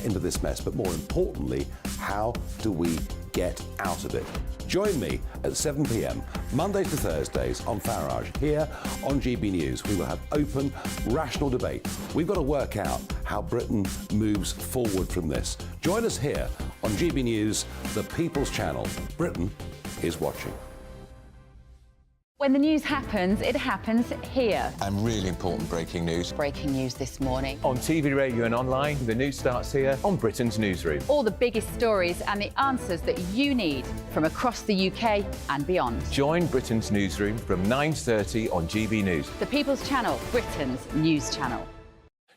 into this mess, but more importantly, how do we get out of it? Join me at 7 p.m, Mondays to Thursdays on Farage, here on GB News. We will have open, rational debate. We've got to work out how Britain moves forward from this. Join us here on GB News, the People's Channel. Britain is watching. When the news happens, it happens here. And really important breaking news. Breaking news this morning. On TV, radio and online, the news starts here on Britain's Newsroom. All the biggest stories and the answers that you need from across the UK and beyond. Join Britain's Newsroom from 9:30 on GB News. The People's Channel, Britain's news channel.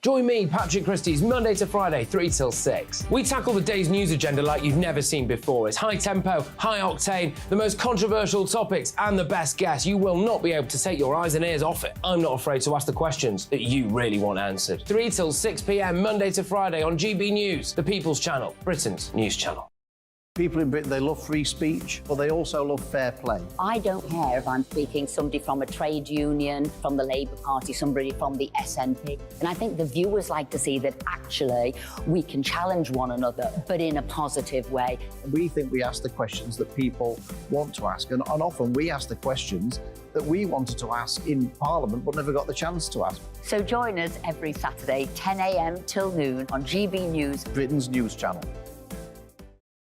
Join me, Patrick Christie's, Monday to Friday, 3 till 6. We tackle the day's news agenda like you've never seen before. It's high tempo, high octane, the most controversial topics and the best guests. You will not be able to take your eyes and ears off it. I'm not afraid to ask the questions that you really want answered. 3 till 6 p.m, Monday to Friday on GB News, the People's Channel, Britain's news channel. People in Britain, they love free speech, but they also love fair play. I don't care if I'm speaking somebody from a trade union, from the Labour Party, somebody from the SNP. And I think the viewers like to see that actually we can challenge one another, but in a positive way. We think we ask the questions that people want to ask, and often we ask the questions that we wanted to ask in Parliament but never got the chance to ask. So join us every Saturday, 10 a.m. till noon on GB News, Britain's news channel.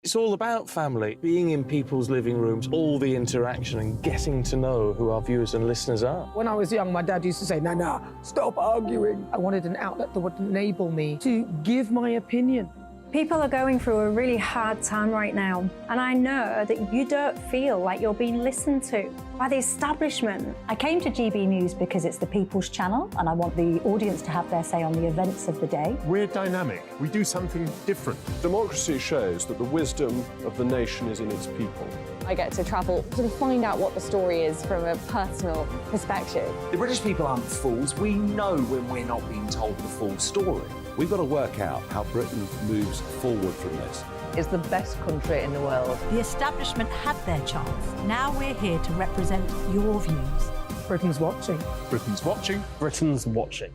It's all about family, being in people's living rooms, all the interaction and getting to know who our viewers and listeners are. When I was young, my dad used to say, "Nana, stop arguing." I wanted an outlet that would enable me to give my opinion. People are going through a really hard time right now, and I know that you don't feel like you're being listened to by the establishment. I came to GB News because it's the People's Channel, and I want the audience to have their say on the events of the day. We're dynamic. We do something different. Democracy shows that the wisdom of the nation is in its people. I get to travel to find out what the story is from a personal perspective. The British people aren't fools. We know when we're not being told the full story. We've got to work out how Britain moves forward from this. Is the best country in the world. The establishment had their chance. Now we're here to represent your views. Britain's watching. Britain's watching. Britain's watching.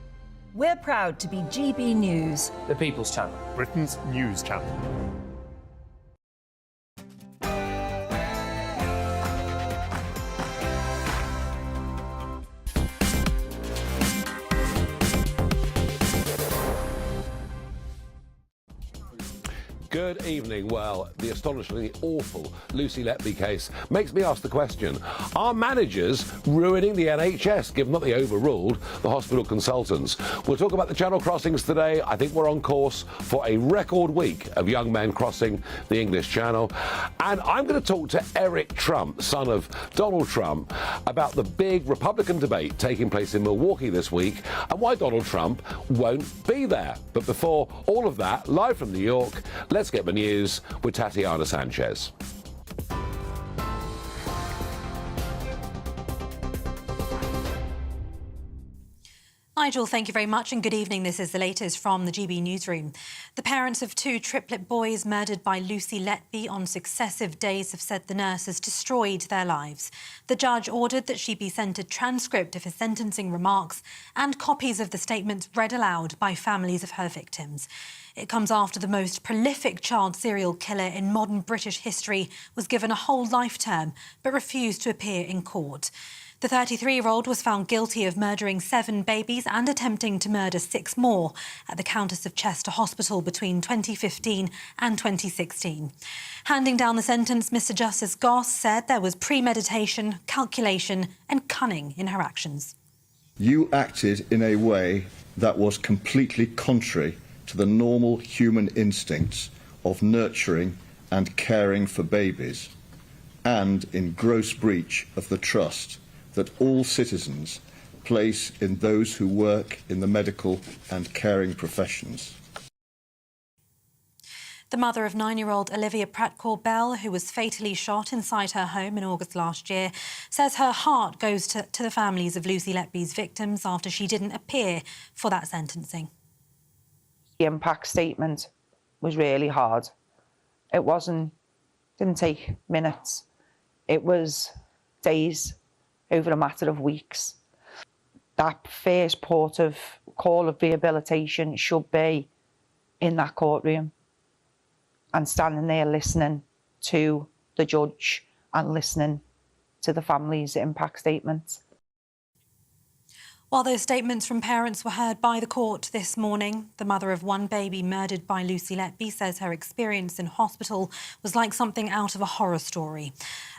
We're proud to be GB News, the People's Channel, Britain's news channel. Good evening. Well, the astonishingly awful Lucy Letby case makes me ask the question, are managers ruining the NHS, given that they overruled the hospital consultants? We'll talk about the Channel crossings today. I think we're on course for a record week of young men crossing the English Channel. And I'm going to talk to Eric Trump, son of Donald Trump, about the big Republican debate taking place in Milwaukee this week and why Donald Trump won't be there. But before all of that, live from New York, let's get the news with Tatiana Sanchez. Nigel, thank you very much and good evening. This is the latest from the GB Newsroom. The parents of two triplet boys murdered by Lucy Letby on successive days have said the nurse has destroyed their lives. The judge ordered that she be sent a transcript of his sentencing remarks and copies of the statements read aloud by families of her victims. It comes after the most prolific child serial killer in modern British history was given a whole life term but refused to appear in court. The 33-year-old was found guilty of murdering 7 babies and attempting to murder 6 more at the Countess of Chester Hospital between 2015 and 2016. Handing down the sentence, Mr Justice Goss said there was premeditation, calculation and cunning in her actions. You acted in a way that was completely contrary to the normal human instincts of nurturing and caring for babies, and in gross breach of the trust that all citizens place in those who work in the medical and caring professions. The mother of 9-year-old Olivia Pratt-Corbell, who was fatally shot inside her home in August last year, says her heart goes to the families of Lucy Letby's victims after she didn't appear for that sentencing. The impact statement was really hard. It didn't take minutes. It was days, over a matter of weeks. That first port of call of rehabilitation should be in that courtroom and standing there listening to the judge and listening to the family's impact statements. While those statements from parents were heard by the court this morning, the mother of one baby murdered by Lucy Letby says her experience in hospital was like something out of a horror story.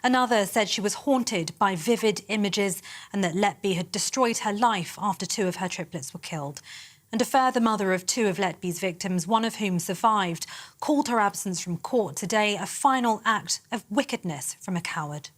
Another said she was haunted by vivid images and that Letby had destroyed her life after 2 of her triplets were killed. And a further mother of 2 of Letby's victims, one of whom survived, called her absence from court today a final act of wickedness from a coward.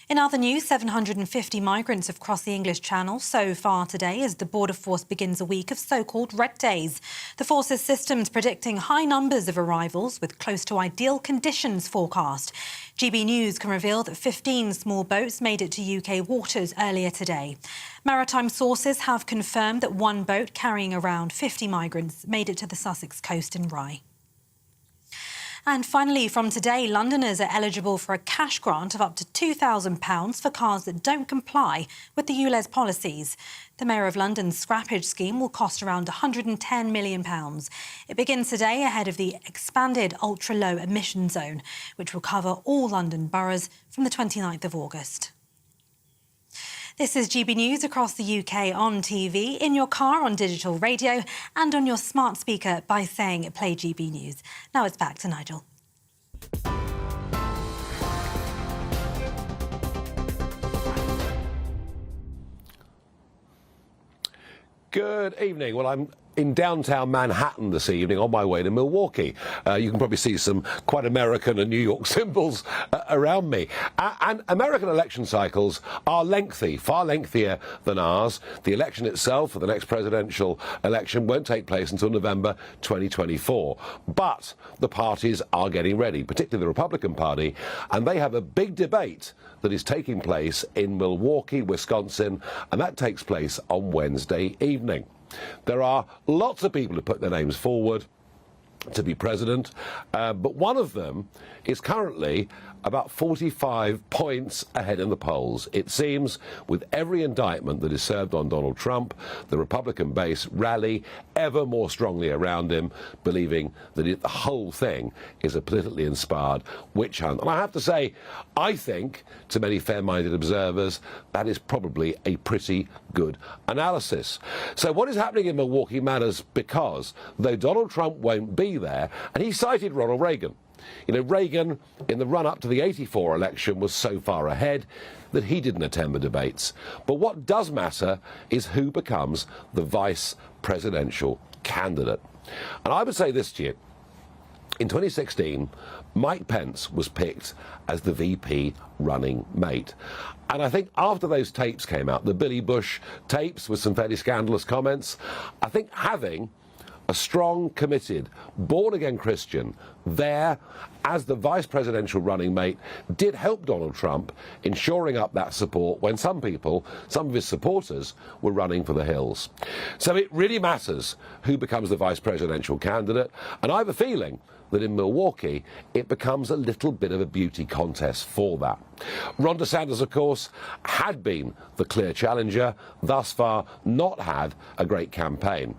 In other news, 750 migrants have crossed the English Channel so far today as the Border Force begins a week of so-called red days. The force's system's predicting high numbers of arrivals with close to ideal conditions forecast. GB News can reveal that 15 small boats made it to UK waters earlier today. Maritime sources have confirmed that one boat carrying around 50 migrants made it to the Sussex coast in Rye. And finally, from today, Londoners are eligible for a cash grant of up to £2,000 for cars that don't comply with the ULEZ policies. The Mayor of London's scrappage scheme will cost around £110 million. It begins today ahead of the expanded ultra-low emission zone, which will cover all London boroughs from the 29th of August. This is GB News across the UK on TV, in your car on digital radio and on your smart speaker by saying Play GB News. Now it's back to Nigel. Good evening. Well, I'm in downtown Manhattan this evening on my way to Milwaukee. You can probably see some quite American and New York symbols around me. And American election cycles are lengthy, far lengthier than ours. The election itself for the next presidential election won't take place until November 2024. But the parties are getting ready, particularly the Republican Party, and they have a big debate that is taking place in Milwaukee, Wisconsin, and that takes place on Wednesday evening. There are lots of people who put their names forward to be president, but one of them is currently about 45 points ahead in the polls. It seems with every indictment that is served on Donald Trump, the Republican base rally ever more strongly around him, believing that the whole thing is a politically inspired witch hunt. And I have to say, I think, to many fair-minded observers, that is probably a pretty good analysis. So what is happening in Milwaukee matters because, though Donald Trump won't be there, and he cited Ronald Reagan. You know, Reagan, in the run-up to the '84 election, was so far ahead that he didn't attend the debates. But what does matter is who becomes the vice presidential candidate. And I would say this to you. In 2016, Mike Pence was picked as the VP running mate. And I think after those tapes came out, the Billy Bush tapes with some fairly scandalous comments, I think having a strong, committed, born-again Christian there as the vice presidential running mate did help Donald Trump in shoring up that support when some people, some of his supporters, were running for the hills. So it really matters who becomes the vice presidential candidate, and I have a feeling that in Milwaukee it becomes a little bit of a beauty contest for that. Ron DeSantis, of course, had been the clear challenger, thus far not had a great campaign.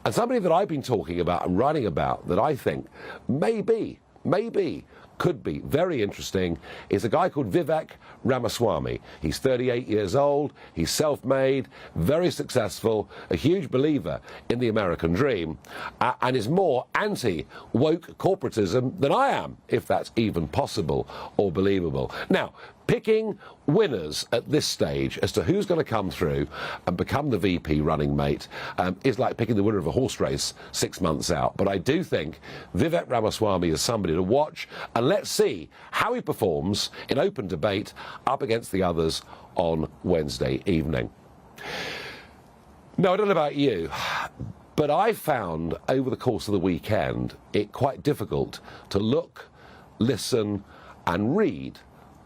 And somebody that I've been talking about and writing about that I think maybe could be very interesting is a guy called Vivek Ramaswamy. He's 38 years old, he's self-made, very successful, a huge believer in the American dream, and is more anti-woke corporatism than I am, if that's even possible or believable. Now, picking winners at this stage as to who's going to come through and become the VP running mate is like picking the winner of a horse race 6 months out. But I do think Vivek Ramaswamy is somebody to watch, and let's see how he performs in open debate up against the others on Wednesday evening. No, I don't know about you, but I found over the course of the weekend it quite difficult to look, listen and read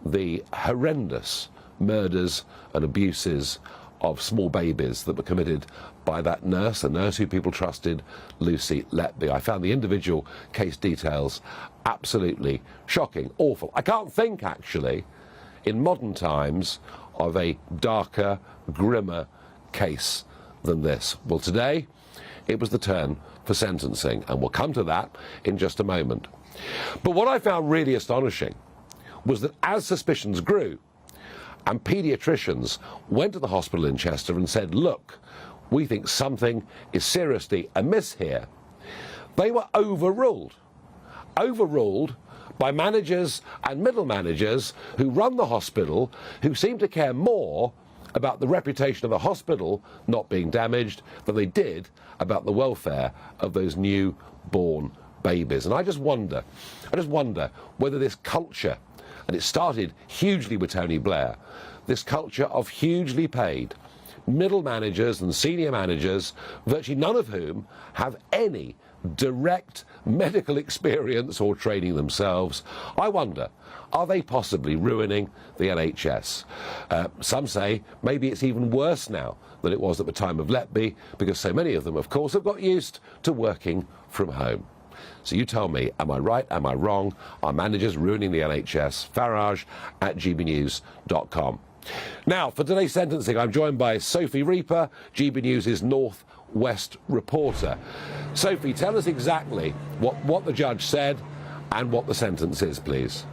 the horrendous murders and abuses of small babies that were committed by that nurse, a nurse who people trusted, Lucy Letby. I found the individual case details absolutely shocking, awful. I can't think, actually, in modern times, of a darker, grimmer case than this. Well, today, it was the turn for sentencing, and we'll come to that in just a moment. But what I found really astonishing was that as suspicions grew, and paediatricians went to the hospital in Chester and said, look, we think something is seriously amiss here, they were overruled by managers and middle managers who run the hospital, who seem to care more about the reputation of the hospital not being damaged than they did about the welfare of those newborn babies. And I just wonder whether this culture, and it started hugely with Tony Blair, this culture of hugely paid middle managers and senior managers, virtually none of whom have any direct medical experience or training themselves, I wonder, are they possibly ruining the NHS? Some say maybe it's even worse now than it was at the time of Letby, because so many of them, of course, have got used to working from home. So you tell me, am I right, am I wrong? Are managers ruining the NHS? Farage at gbnews.com. Now, for today's sentencing, I'm joined by Sophie Reaper, GB News' North West reporter. Sophie, tell us exactly what the judge said and what the sentence is, please.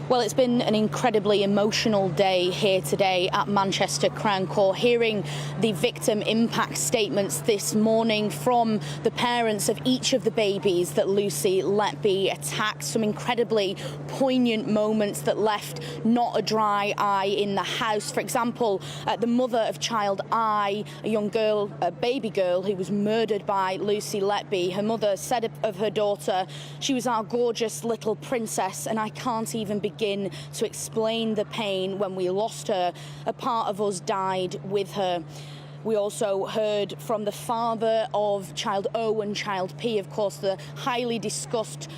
Well, it's been an incredibly emotional day here today at Manchester Crown Court, hearing the victim impact statements this morning from the parents of each of the babies that Lucy Letby attacked. Some incredibly poignant moments that left not a dry eye in the house. For example, the mother of child I, a young girl, a baby girl who was murdered by Lucy Letby, her mother said of her daughter, she was our gorgeous little princess, and I can't even begin to explain the pain when we lost her. A part of us died with her. We also heard from the father of child O and child P, of course, the highly discussed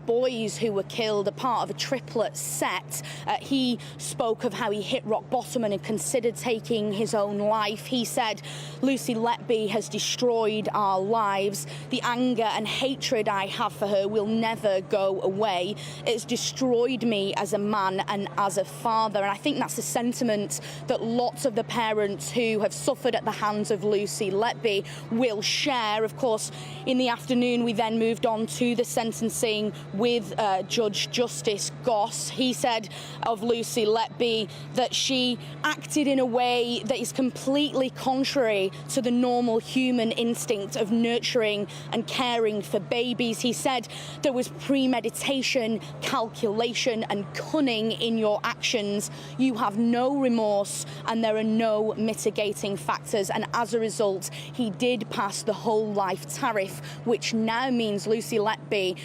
boys who were killed, a part of a triplet set. He spoke of how he hit rock bottom and had considered taking his own life. He said, Lucy Letby has destroyed our lives. The anger and hatred I have for her will never go away. It's destroyed me as a man and as a father. And I think that's a sentiment that lots of the parents who have suffered at the hands of Lucy Letby will share. Of course, in the afternoon, we then moved on to the sentencing with Judge Justice Goss. He said of Lucy Letby that she acted in a way that is completely contrary to the normal human instinct of nurturing and caring for babies. He said there was premeditation, calculation and cunning in your actions. You have no remorse and there are no mitigating factors. And as a result, he did pass the whole life tariff, which now means Lucy Letby,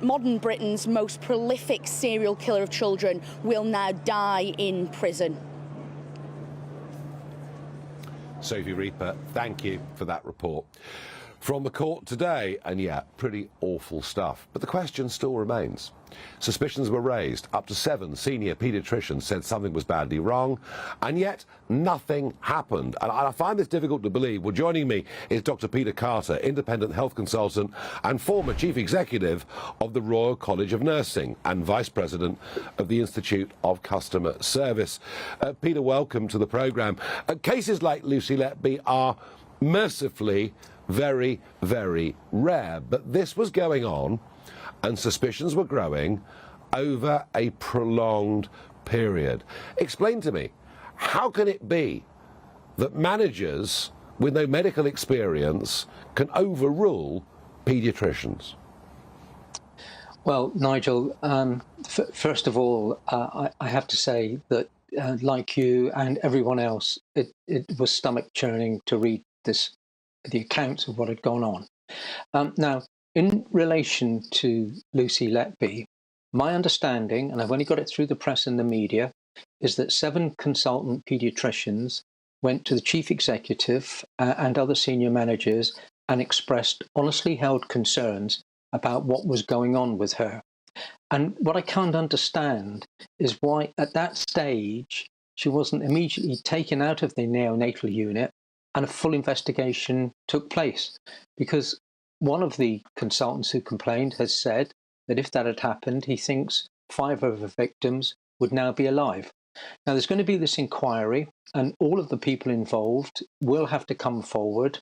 modern Britain's most prolific serial killer of children, will now die in prison. Sophie Reaper, thank you for that report from the court today. And yeah, pretty awful stuff. But the question still remains. Suspicions were raised. Up to 7 senior paediatricians said something was badly wrong, and yet nothing happened. And I find this difficult to believe. Well, joining me is Dr. Peter Carter, independent health consultant and former chief executive of the Royal College of Nursing and vice president of the Institute of Customer Service. Peter, welcome to the programme. Cases like Lucy Letby are mercifully very, very rare, but this was going on and suspicions were growing over a prolonged period. Explain to me, how can it be that managers with no medical experience can overrule paediatricians? Well, Nigel, first of all, I have to say that, like you and everyone else, it was stomach churning to read the accounts of what had gone on. Now, in relation to Lucy Letby, my understanding, and I've only got it through the press and the media, is that 7 consultant paediatricians went to the chief executive and other senior managers and expressed honestly held concerns about what was going on with her. And what I can't understand is why at that stage she wasn't immediately taken out of the neonatal unit and a full investigation took place. Because one of the consultants who complained has said that if that had happened, he thinks 5 of the victims would now be alive. Now, there's going to be this inquiry, and all of the people involved will have to come forward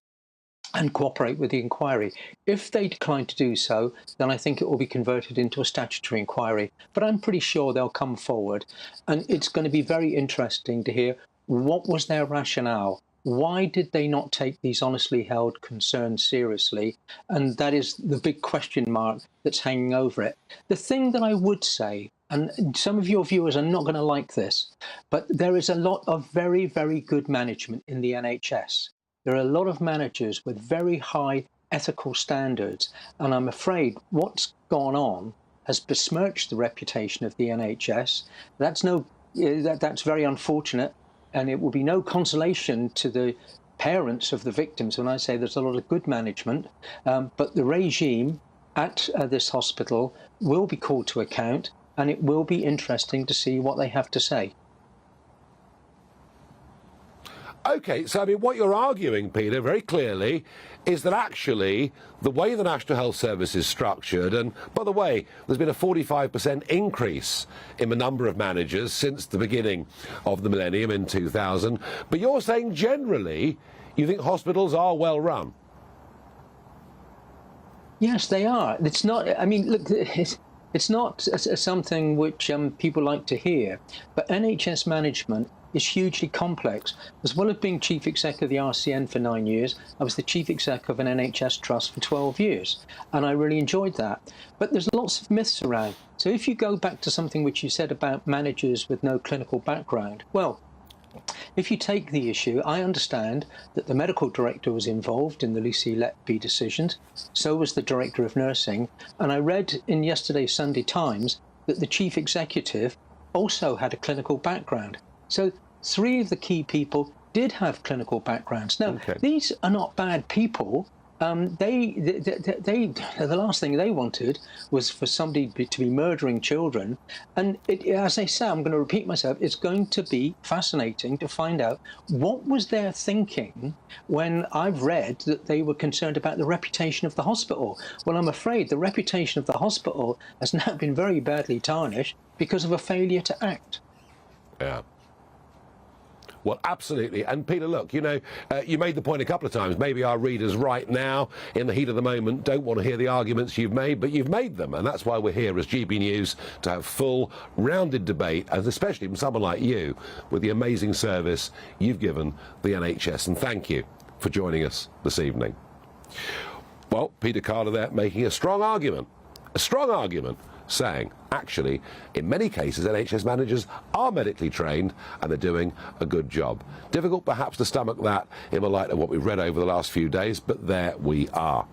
and cooperate with the inquiry. If they decline to do so, then I think it will be converted into a statutory inquiry. But I'm pretty sure they'll come forward, and it's going to be very interesting to hear what was their rationale. Why did they not take these honestly held concerns seriously? And that is the big question mark that's hanging over it. The thing that I would say, and some of your viewers are not going to like this, but there is a lot of very, very good management in the NHS. There are a lot of managers with very high ethical standards, and I'm afraid what's gone on has besmirched the reputation of the NHS. That's very unfortunate, and it will be no consolation to the parents of the victims when I say there's a lot of good management, but the regime at this hospital will be called to account, and it will be interesting to see what they have to say. OK, so I mean, what you're arguing, Peter, very clearly, is that actually the way the National Health Service is structured, and by the way, there's been a 45% increase in the number of managers since the beginning of the millennium in 2000, but you're saying generally you think hospitals are well run? Yes, they are. It's not, I mean, look, it's not something which people like to hear, but NHS management is hugely complex. As well as being chief exec of the RCN for 9 years, I was the chief exec of an NHS trust for 12 years, and I really enjoyed that. But there's lots of myths around. So if you go back to something which you said about managers with no clinical background, well, if you take the issue, I understand that the medical director was involved in the Lucy Letby decisions, so was the director of nursing, and I read in yesterday's Sunday Times that the chief executive also had a clinical background. So 3 of the key people did have clinical backgrounds. Now, these are not bad people. The last thing they wanted was for somebody to be murdering children. And as I say, I'm going to repeat myself, it's going to be fascinating to find out what was their thinking when I've read that they were concerned about the reputation of the hospital. Well, I'm afraid the reputation of the hospital has now been very badly tarnished because of a failure to act. Yeah. Well, absolutely. And Peter, look, you know, you made the point a couple of times. Maybe our readers right now, in the heat of the moment, don't want to hear the arguments you've made, but you've made them. And that's why we're here as GB News, to have full, rounded debate, and especially from someone like you, with the amazing service you've given the NHS. And thank you for joining us this evening. Well, Peter Carter there making a strong argument, saying, actually, in many cases, NHS managers are medically trained and they're doing a good job. Difficult, perhaps, to stomach that in the light of what we've read over the last few days, but there we are.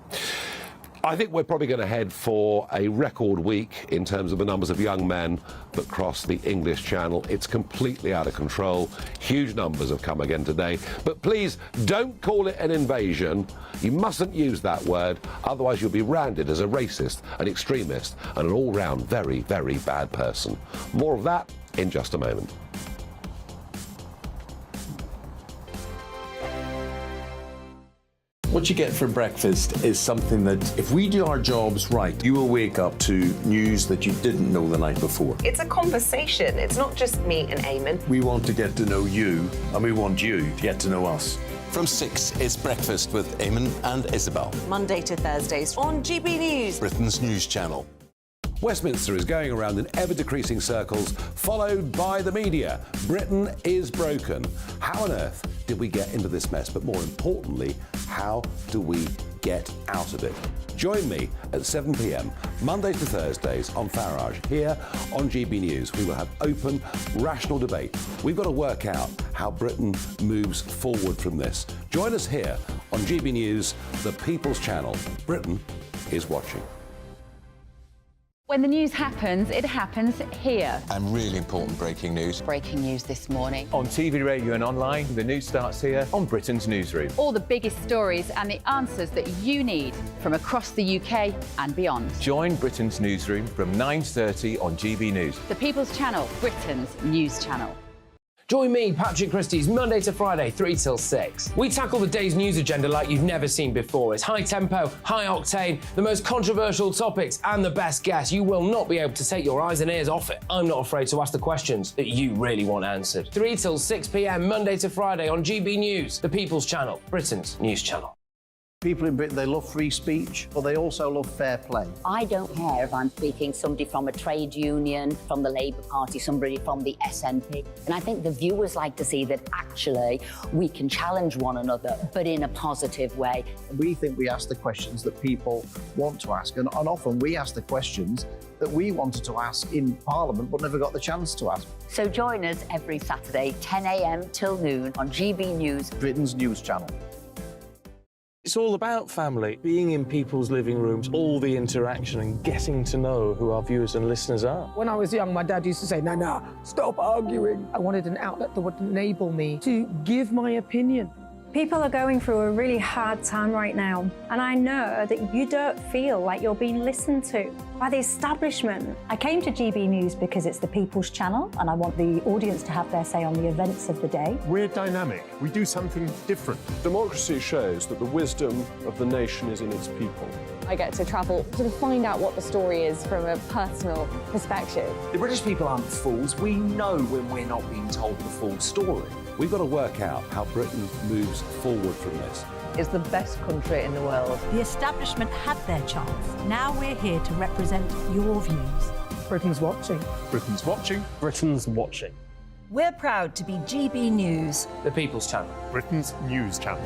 I think we're probably going to head for a record week in terms of the numbers of young men that cross the English Channel. It's completely out of control. Huge numbers have come again today. But please don't call it an invasion. You mustn't use that word. Otherwise, you'll be branded as a racist, an extremist, and an all-round very, very bad person. More of that in just a moment. What you get for breakfast is something that, if we do our jobs right, you will wake up to news that you didn't know the night before. It's a conversation. It's not just me and Eamon. We want to get to know you, and we want you to get to know us. From 6, it's Breakfast with Eamon and Isabel. Monday to Thursdays on GB News, Britain's news channel. Westminster is going around in ever-decreasing circles, followed by the media. Britain is broken. How on earth did we get into this mess? But more importantly, how do we get out of it? Join me at 7 p.m, Mondays to Thursdays on Farage, here on GB News. We will have open, rational debate. We've got to work out how Britain moves forward from this. Join us here on GB News, the People's Channel. Britain is watching. When the news happens, it happens here. And really important breaking news. Breaking news this morning. On TV, radio and online, the news starts here on Britain's newsroom. All the biggest stories and the answers that you need from across the UK and beyond. Join Britain's newsroom from 9:30 on GB News. The People's Channel, Britain's news channel. Join me, Patrick Christie's Monday to Friday, 3 till 6. We tackle the day's news agenda like you've never seen before. It's high tempo, high octane, the most controversial topics and the best guests. You will not be able to take your eyes and ears off it. I'm not afraid to ask the questions that you really want answered. 3 till 6 p.m, Monday to Friday on GB News, the People's Channel, Britain's news channel. People in Britain, they love free speech, but they also love fair play. I don't care if I'm speaking somebody from a trade union, from the Labour Party, somebody from the SNP. And I think the viewers like to see that actually we can challenge one another, but in a positive way. We think we ask the questions that people want to ask, and often we ask the questions that we wanted to ask in Parliament but never got the chance to ask. So join us every Saturday, 10 a.m. till noon on GB News, Britain's news channel. It's all about family, being in people's living rooms, all the interaction and getting to know who our viewers and listeners are. When I was young, my dad used to say, "Nana, stop arguing." I wanted an outlet that would enable me to give my opinion. People are going through a really hard time right now, and I know that you don't feel like you're being listened to by the establishment. I came to GB News because it's the People's Channel, and I want the audience to have their say on the events of the day. We're dynamic. We do something different. Democracy shows that the wisdom of the nation is in its people. I get to travel to find out what the story is from a personal perspective. The British people aren't fools. We know when we're not being told the full story. We've got to work out how Britain moves forward from this. It's the best country in the world. The establishment had their chance. Now we're here to represent your views. Britain's watching. Britain's watching. Britain's watching. We're proud to be GB News, the People's Channel, Britain's news channel.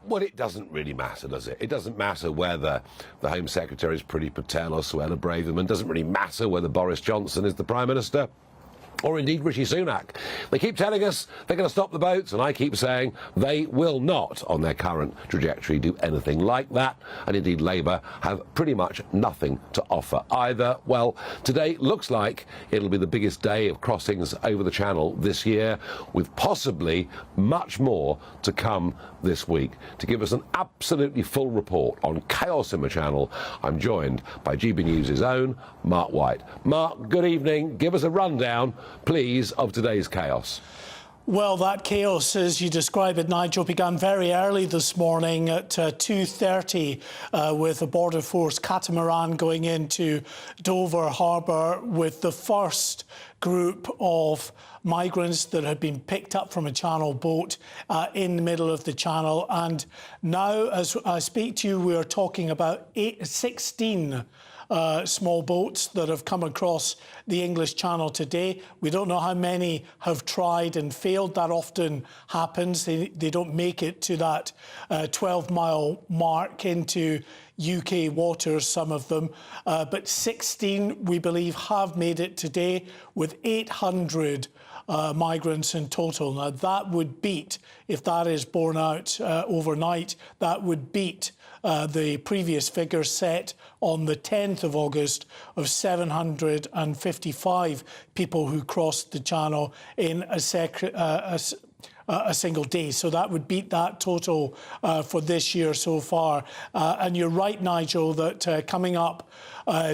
Well, it doesn't really matter, does it? It doesn't matter whether the Home Secretary is Priti Patel or Suella Braverman. It doesn't really matter whether Boris Johnson is the Prime Minister or indeed Rishi Sunak. They keep telling us they're going to stop the boats, and I keep saying they will not, on their current trajectory, do anything like that. And indeed, Labour have pretty much nothing to offer either. Well, today looks like it'll be the biggest day of crossings over the Channel this year, with possibly much more to come this week. To give us an absolutely full report on chaos in the Channel, I'm joined by GB News' own Mark White. Mark, good evening. Give us a rundown, please, of today's chaos. Well, that chaos, as you describe it, Nigel, began very early this morning at 2:30 with a border force catamaran going into Dover Harbour with the first group of migrants that had been picked up from a Channel boat in the middle of the Channel. And now, as I speak to you, we are talking about 16 small boats that have come across the English Channel today. We don't know how many have tried and failed. That often happens. They don't make it to that 12-mile mark into UK waters, some of them. But 16, we believe, have made it today, with 800 migrants in total. Now, that would beat, if that is borne out overnight, that would beat the previous figure set on the 10th of August of 755 people who crossed the Channel in a single day. So that would beat that total for this year so far. And you're right, Nigel, that coming up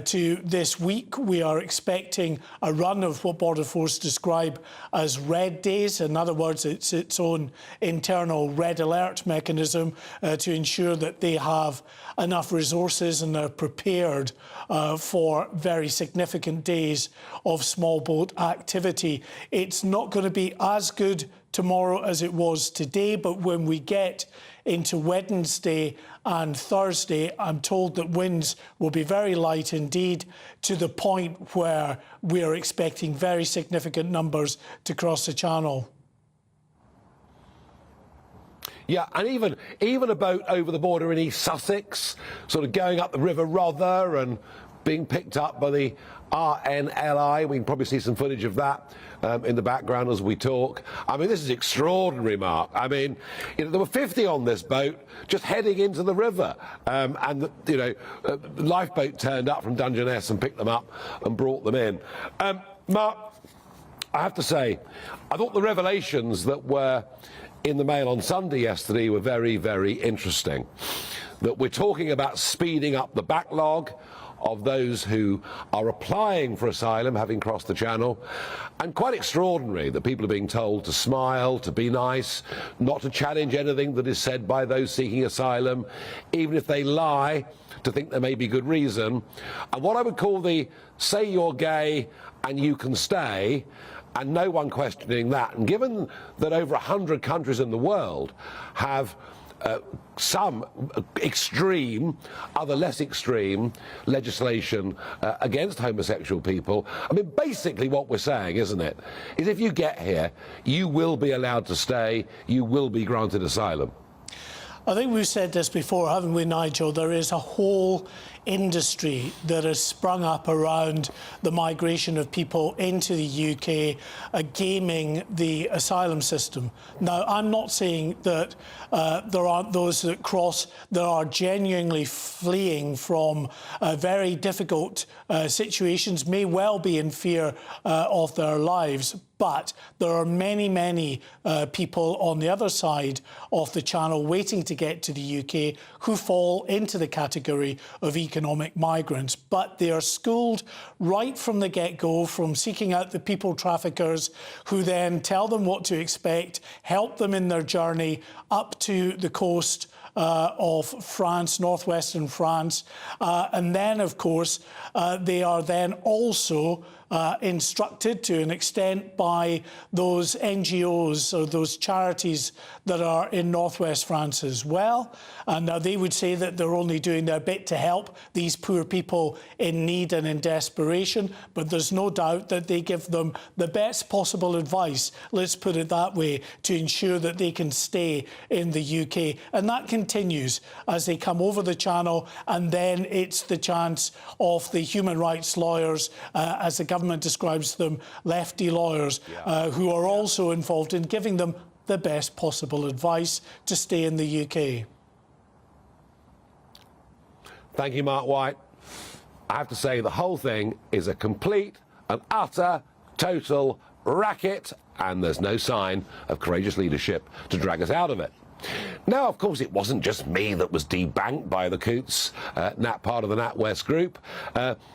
to this week, we are expecting a run of what Border Force describe as red days. In other words, it's its own internal red alert mechanism to ensure that they have enough resources and are prepared for very significant days of small boat activity. It's not going to be as good tomorrow as it was today, but when we get into Wednesday and Thursday, I'm told that winds will be very light indeed, to the point where we are expecting very significant numbers to cross the Channel. Yeah, and even a boat over the border in East Sussex, sort of going up the River Rother and being picked up by the RNLI. We can probably see some footage of that in the background as we talk. I mean, this is extraordinary, Mark. I mean, there were 50 on this boat just heading into the river, and the lifeboat turned up from Dungeness and picked them up and brought them in. Mark, I have to say, I thought the revelations that were in the Mail on Sunday yesterday were very, very interesting. That we're talking about speeding up the backlog of those who are applying for asylum, having crossed the channel, and quite extraordinary that people are being told to smile, to be nice, not to challenge anything that is said by those seeking asylum, even if they lie, to think there may be good reason. And what I would call the say you're gay and you can stay, and no one questioning that. And given that over 100 countries in the world have some extreme, other less extreme legislation against homosexual people. I mean, basically what we're saying, isn't it, is if you get here, you will be allowed to stay, you will be granted asylum. I think we've said this before, haven't we, Nigel? There is a whole industry that has sprung up around the migration of people into the UK, gaming the asylum system. Now, I'm not saying that there aren't those that cross that are genuinely fleeing from very difficult situations, may well be in fear of their lives. But there are many, many people on the other side of the channel waiting to get to the UK who fall into the category of economic migrants. But they are schooled right from the get-go, from seeking out the people traffickers who then tell them what to expect, help them in their journey up to the coast of France, northwestern France. And then, of course, they are then also instructed to an extent by those NGOs or those charities that are in northwest France as well. And they would say that they're only doing their bit to help these poor people in need and in desperation, but there's no doubt that they give them the best possible advice, let's put it that way, to ensure that they can stay in the UK. And that continues as they come over the channel, and then it's the chance of the human rights lawyers, as the government describes them, lefty lawyers, who are also involved in giving them the best possible advice to stay in the UK. Thank you, Mark White. I have to say the whole thing is a complete and utter, total racket, and there's no sign of courageous leadership to drag us out of it. Now, of course, it wasn't just me that was debanked by the Coots, part of the NatWest group.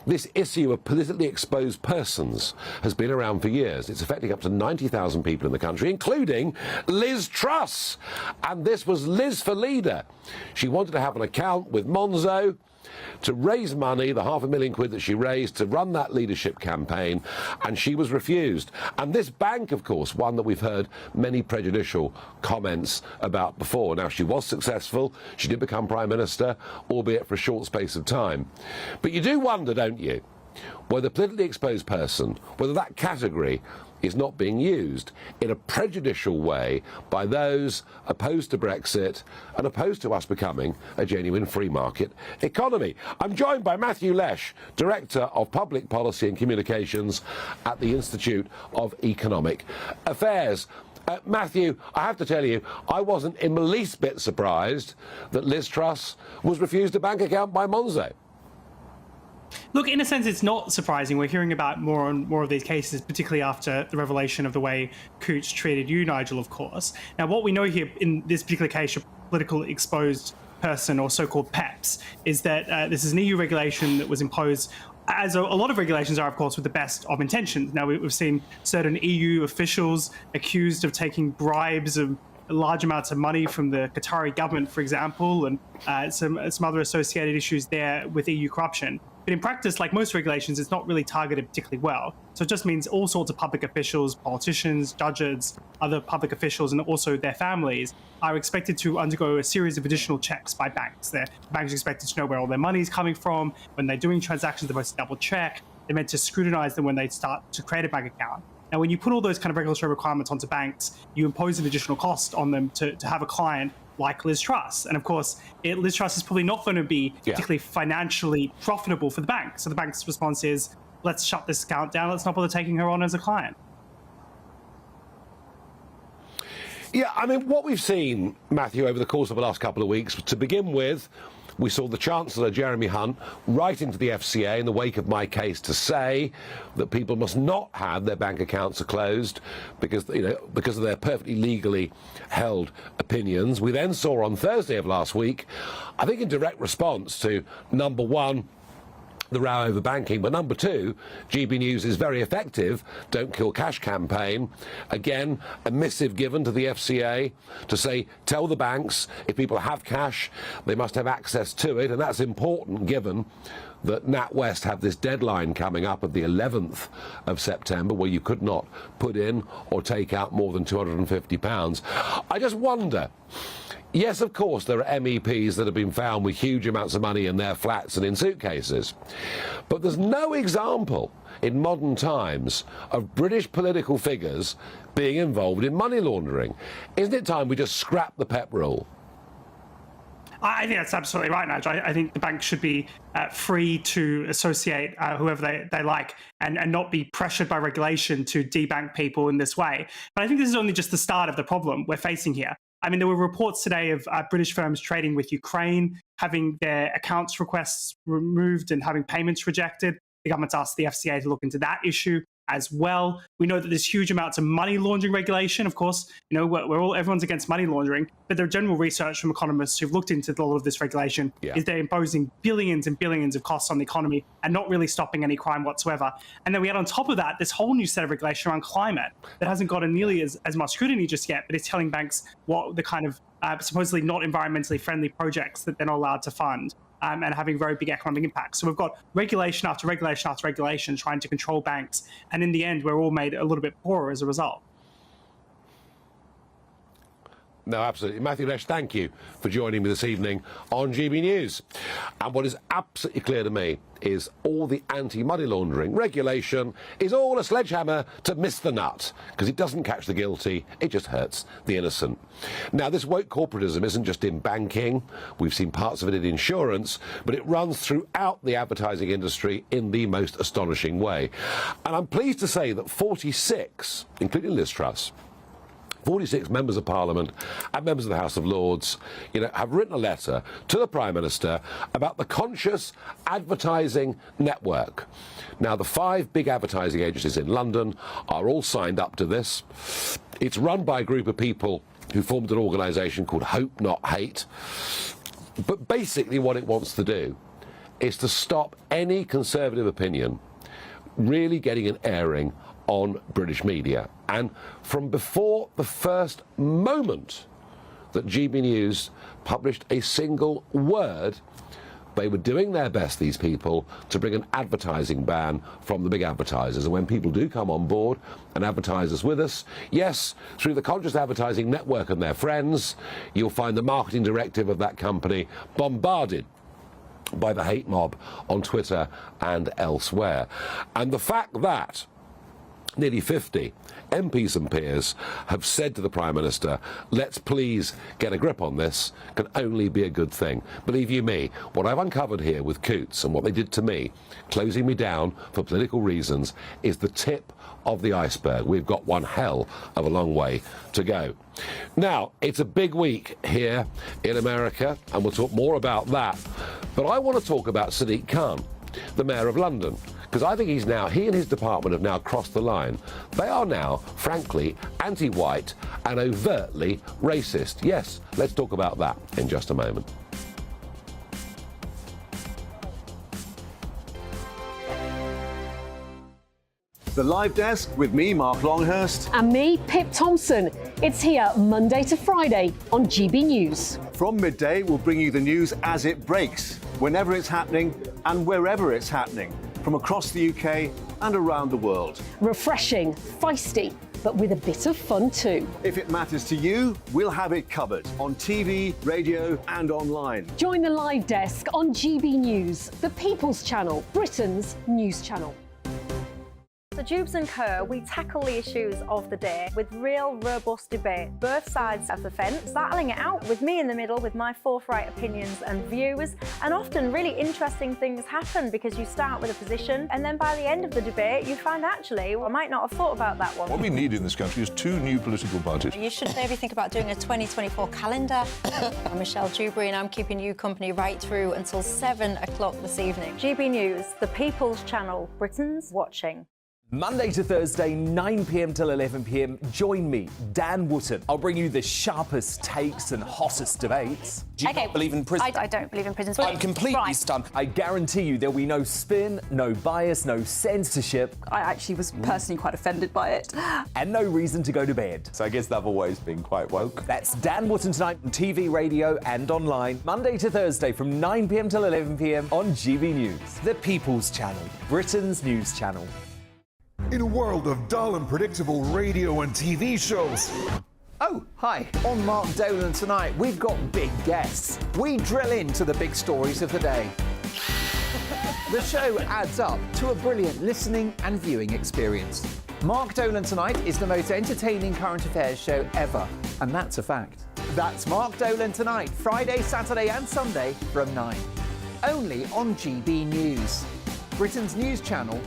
This issue of politically exposed persons has been around for years. It's affecting up to 90,000 people in the country, including Liz Truss. And this was Liz for leader. She wanted to have an account with Monzo to raise money, the £500,000 that she raised to run that leadership campaign, and she was refused. And this bank, of course, one that we've heard many prejudicial comments about before. Now, she was successful. She did become Prime Minister, albeit for a short space of time. But you do wonder, don't you, whether politically exposed person, whether that category is not being used in a prejudicial way by those opposed to Brexit and opposed to us becoming a genuine free market economy. I'm joined by Matthew Lesh, Director of Public Policy and Communications at the Institute of Economic Affairs. Matthew, I have to tell you, I wasn't in the least bit surprised that Liz Truss was refused a bank account by Monzo. Look, in a sense, it's not surprising. We're hearing about more and more of these cases, particularly after the revelation of the way Coots treated you, Nigel, of course. Now, what we know here in this particular case, a political exposed person, or so-called PEPs, is that this is an EU regulation that was imposed, as a lot of regulations are, of course, with the best of intentions. Now, we've seen certain EU officials accused of taking bribes of large amounts of money from the Qatari government, for example, and some other associated issues there with EU corruption. But in practice, like most regulations, it's not really targeted particularly well. So it just means all sorts of public officials, politicians, judges, other public officials, and also their families are expected to undergo a series of additional checks by banks. The banks are expected to know where all their money is coming from. When they're doing transactions, they're supposed to double check. They're meant to scrutinize them when they start to create a bank account. Now, when you put all those kind of regulatory requirements onto banks, you impose an additional cost on them to have a client like Liz Truss. And of course, Liz Truss is probably not going to be particularly financially profitable for the bank. So the bank's response is, let's shut this account down. Let's not bother taking her on as a client. Yeah, I mean, what we've seen, Matthew, over the course of the last couple of weeks, to begin with, We saw the Chancellor, Jeremy Hunt, writing to the FCA in the wake of my case to say that people must not have their bank accounts closed because of their perfectly legally held opinions. We then saw on Thursday of last week, I think in direct response to, number one, the row over banking, but number two, GB News is very effective Don't Kill Cash campaign. Again, a missive given to the FCA to say, tell the banks if people have cash, they must have access to it, and that's important given that NatWest have this deadline coming up of the 11th of September where you could not put in or take out more than £250. I just wonder, yes, of course, there are MEPs that have been found with huge amounts of money in their flats and in suitcases, but there's no example in modern times of British political figures being involved in money laundering. Isn't it time we just scrap the PEP rule? I think that's absolutely right, Nigel. I think the banks should be free to associate whoever they like and not be pressured by regulation to debank people in this way. But I think this is only just the start of the problem we're facing here. I mean, there were reports today of British firms trading with Ukraine, having their accounts requests removed and having payments rejected. The government's asked the FCA to look into that issue as well. We know that there's huge amounts of money laundering regulation. Of course, everyone's against money laundering, but the general research from economists who've looked into all of this regulation is they're imposing billions and billions of costs on the economy and not really stopping any crime whatsoever. And then we add on top of that this whole new set of regulation around climate that hasn't gotten nearly as much scrutiny just yet, but it's telling banks what the kind of supposedly not environmentally friendly projects that they're not allowed to fund. And having very big economic impacts. So we've got regulation after regulation after regulation trying to control banks. And in the end, we're all made a little bit poorer as a result. No, absolutely. Matthew Lesh, thank you for joining me this evening on GB News. And what is absolutely clear to me is all the anti-money laundering regulation is all a sledgehammer to miss the nut, because it doesn't catch the guilty, it just hurts the innocent. Now, this woke corporatism isn't just in banking, we've seen parts of it in insurance, but it runs throughout the advertising industry in the most astonishing way. And I'm pleased to say that 46, including Liz Truss, 46 members of Parliament and members of the House of Lords, have written a letter to the Prime Minister about the conscious advertising network. Now, the 5 big advertising agencies in London are all signed up to this. It's run by a group of people who formed an organisation called Hope Not Hate. But basically what it wants to do is to stop any Conservative opinion really getting an airing on British media. And from before the first moment that GB News published a single word, they were doing their best, these people, to bring an advertising ban from the big advertisers. And when people do come on board and advertisers with us, yes, through the Conscious Advertising Network and their friends, you'll find the marketing directive of that company bombarded by the hate mob on Twitter and elsewhere. And the fact that nearly 50 MPs and peers have said to the Prime Minister, let's please get a grip on this, can only be a good thing. Believe you me, what I've uncovered here with Coots and what they did to me, closing me down for political reasons, is the tip of the iceberg. We've got one hell of a long way to go. Now, it's a big week here in America, and we'll talk more about that. But I want to talk about Sadiq Khan, the Mayor of London, because I think he and his department have now crossed the line. They are now, frankly, anti-white and overtly racist. Yes, let's talk about that in just a moment. The Live Desk with me, Mark Longhurst. And me, Pip Thompson. It's here Monday to Friday on GB News. From midday, we'll bring you the news as it breaks, whenever it's happening and wherever it's happening, from across the UK and around the world. Refreshing, feisty, but with a bit of fun too. If it matters to you, we'll have it covered on TV, radio and online. Join the Live Desk on GB News, the People's Channel, Britain's news channel. the Jubes & Co, we tackle the issues of the day with real, robust debate. Both sides of the fence, battling it out with me in the middle with my forthright opinions and views. And often really interesting things happen because you start with a position and then by the end of the debate you find actually, well, I might not have thought about that one. What we need in this country is 2 new political parties. You should maybe think about doing a 2024 calendar. I'm Michelle Dewberry and I'm keeping you company right through until 7 o'clock this evening. GB News, the People's Channel, Britain's watching. Monday to Thursday, 9 p.m. till 11 p.m. Join me, Dan Wootton. I'll bring you the sharpest takes and hottest debates. Do you not believe in prison? I don't believe in prisons. I'm completely stunned. I guarantee you there'll be no spin, no bias, no censorship. I actually was personally quite offended by it. And no reason to go to bed. So I guess they've always been quite woke. That's Dan Wootton tonight on TV, radio and online. Monday to Thursday from 9 p.m. till 11 p.m. on GB News. The People's Channel, Britain's news channel. In a world of dull and predictable radio and TV shows. Oh, hi. On Mark Dolan tonight, we've got big guests. We drill into the big stories of the day. The show adds up to a brilliant listening and viewing experience. Mark Dolan Tonight is the most entertaining current affairs show ever, and that's a fact. That's Mark Dolan Tonight, Friday, Saturday and Sunday from 9. Only on GB News, Britain's news channel.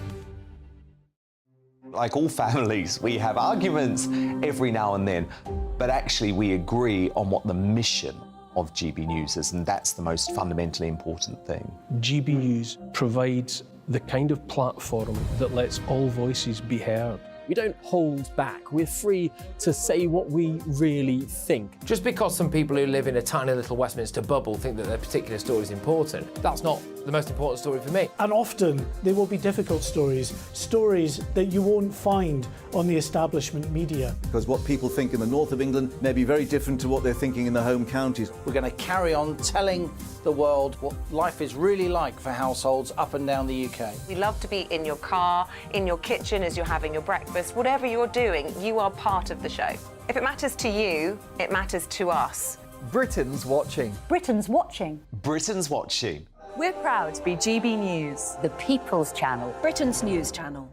Like all families, we have arguments every now and then, but actually we agree on what the mission of GB News is, and that's the most fundamentally important thing. GB News provides the kind of platform that lets all voices be heard. We don't hold back. We're free to say what we really think. Just because some people who live in a tiny little Westminster bubble think that their particular story is important, that's not the most important story for me. And often they will be difficult stories, stories that you won't find on the establishment media. Because what people think in the north of England may be very different to what they're thinking in the home counties. We're going to carry on telling the world what life is really like for households up and down the UK. We love to be in your car, in your kitchen as you're having your breakfast. Whatever you're doing, you are part of the show. If it matters to you, it matters to us. Britain's watching. Britain's watching. Britain's watching. We're proud to be GB News, The People's Channel, Britain's news channel.